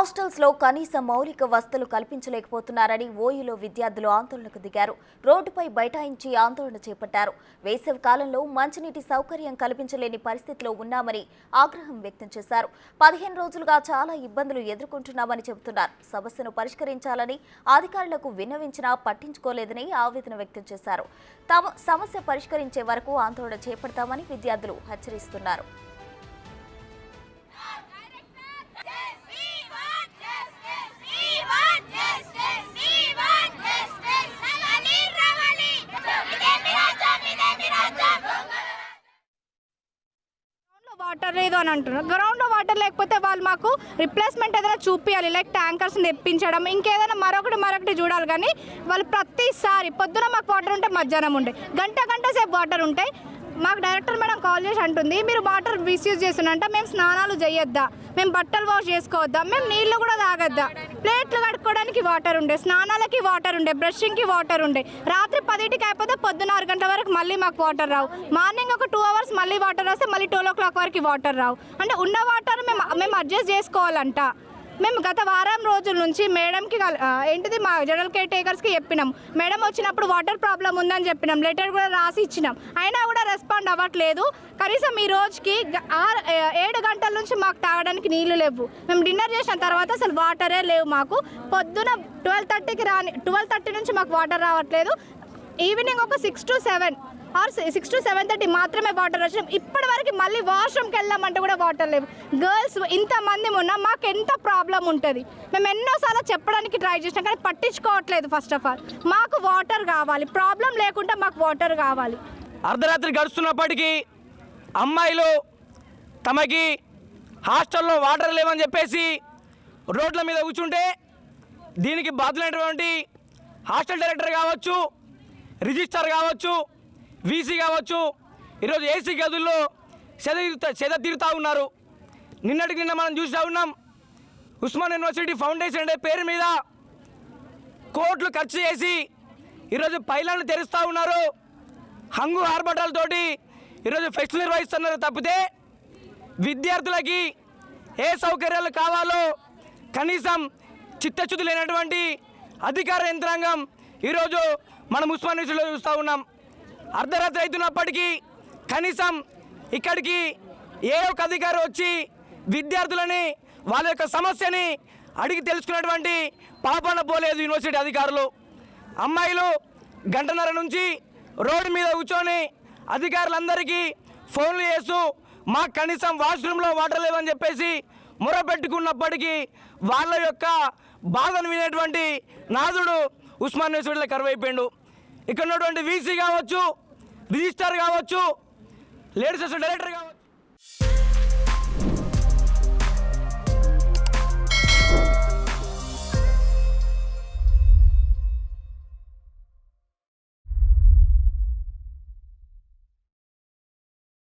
Hostels లో కనీస మౌలిక వసతులు కల్పించలేకపోతున్నారని ఓయూలో విద్యార్థులు ఆందోళనకు దిగారు. రోడ్డుపై బైఠాయించి ఆందోళన చేపట్టారు. వేసవి కాలంలో మంచినీటి సౌకర్యం కల్పించలేని పరిస్థితిలో ఉన్నామని ఆగ్రహం వ్యక్తం చేశారు. 15 రోజులుగా చాలా ఇబ్బందులు ఎదుర్కొంటున్నామని చెబుతున్నారు. సమస్యను పరిష్కరించాలని అధికారులకు విన్నవించినా పట్టించుకోలేదని ఆవేదన వ్యక్తం చేశారు. తమ సమస్య పరిష్కరించే వరకు ఆందోళన చేపడతామని విద్యార్థులు హెచ్చరిస్తున్నారు. వాటర్ లేదు అని అంటున్నారు. గ్రౌండ్లో వాటర్ లేకపోతే వాళ్ళు మాకు రిప్లేస్మెంట్ ఏదైనా చూపించాలి, లైక్ ట్యాంకర్స్ తెప్పించడం, ఇంకేదైనా మరొకటి చూడాలి. కానీ వాళ్ళు ప్రతిసారి పొద్దున మాకు వాటర్ ఉంటే మధ్యాహ్నం ఉంటే గంట సేపు వాటర్ ఉంటాయి. మాకు డైరెక్టర్ మేడం కాల్ చేసి అంటుంది, మీరు వాటర్ మిస్యూజ్ చేస్తున్నంట, మేము స్నానాలు చేయొద్దా, మేము బట్టలు వాష్ చేసుకోవద్దా, మేము నీళ్లు కూడా తాగొద్దా, ప్లేట్లు కడుక్కోవడానికి వాటర్ ఉండే, స్నానాలకి వాటర్ ఉండే, బ్రషింగ్కి వాటర్ ఉండే. రాత్రి 10కి అయిపోతే పొద్దున 6 గంటల వరకు మళ్ళీ మాకు వాటర్ రావు. మార్నింగ్ ఒక 2 అవర్స్ మళ్ళీ వాటర్ వస్తే మళ్ళీ 12 o'clock వరకు వాటర్ రావు. అంటే ఉన్న వాటర్ మేము అడ్జస్ట్ చేసుకోవాలంట. మేము గత వారం రోజుల నుంచి మేడంకి ఏంటిది మా జనరల్ కేర్ టేకర్స్కి చెప్పినాం. మేడం వచ్చినప్పుడు వాటర్ ప్రాబ్లం ఉందని చెప్పినాం, లెటర్ కూడా రాసి ఇచ్చినాం. అయినా కూడా రెస్పాండ్ అవ్వట్లేదు. కనీసం ఈ రోజుకి 7 గంటల నుంచి మాకు తాగడానికి నీళ్లు లేవు. మేము డిన్నర్ చేసిన తర్వాత అసలు వాటరే లేవు. మాకు పొద్దున 12:30 నుంచి మాకు వాటర్ రావట్లేదు. ఈవినింగ్ ఒక 6 to 7 or 6 to 7:30 మాత్రమే వాటర్ వచ్చినాం. ఇప్పటి వరకు మళ్ళీ వాష్రూమ్కి వెళ్దామంటే కూడా వాటర్ లేవు. గర్ల్స్ ఇంతమంది ఉన్నా మాకు ఎంత ప్రాబ్లం ఉంటుంది. మేము ఎన్నోసార్లు చెప్పడానికి ట్రై చేసినాం కానీ పట్టించుకోవట్లేదు. ఫస్ట్ ఆఫ్ ఆల్ మాకు వాటర్ కావాలి, ప్రాబ్లం లేకుండా మాకు వాటర్ కావాలి. అర్ధరాత్రి గడుస్తున్నప్పటికీ అమ్మాయిలు తమకి హాస్టల్లో వాటర్ లేవని చెప్పేసి రోడ్ల మీద కూర్చుంటే దీనికి బాధ్యులైనటువంటి హాస్టల్ డైరెక్టర్ కావచ్చు, రిజిస్ట్రార్ కావచ్చు, వీసీ కావచ్చు, ఈరోజు ఏసీ గదుల్లో సెద తీరుతూ ఉన్నారు. నిన్న మనం చూస్తూ ఉన్నాం, ఉస్మాన్ యూనివర్సిటీ ఫౌండేషన్ అనే పేరు మీద కోట్లు ఖర్చు చేసి ఈరోజు పైలాలను తెరుస్తూ ఉన్నారు. హంగు ఆర్భటాలతోటి ఈరోజు ఫెస్ట్ నిర్వహిస్తున్నారు. తప్పితే విద్యార్థులకి ఏ సౌకర్యాలు కావాలో కనీసం చిత్తశుద్ధి లేనటువంటి అధికార యంత్రాంగం ఈరోజు మనం ఉస్మాన్ యూనివర్సిటీలో చూస్తూ ఉన్నాం. అర్ధరాత్రి అవుతున్నప్పటికీ కనీసం ఇక్కడికి ఏ ఒక్క అధికారి వచ్చి విద్యార్థులని వాళ్ళ యొక్క సమస్యని అడిగి తెలుసుకున్నటువంటి పాపన పోలేదు యూనివర్సిటీ అధికారులు. అమ్మాయిలు 1.5 గంటల నుంచి రోడ్డు మీద కూర్చొని అధికారులందరికీ ఫోన్లు చేస్తూ మాకు కనీసం వాష్రూమ్లో వాటర్ లేవని చెప్పేసి మొరపెట్టుకున్నప్పటికీ వాళ్ళ యొక్క బాధను వినేటువంటి నాదుడు ఉస్మాన్ యూనివర్సిటీలో కరువైపోయిండు. ఇక్కడ ఉన్నటువంటి వీసీ కావచ్చు, రిజిస్ట్రార్ కావచ్చు, లేడీస్ అసోసియేషన్ డైరెక్టర్ కావచ్చు.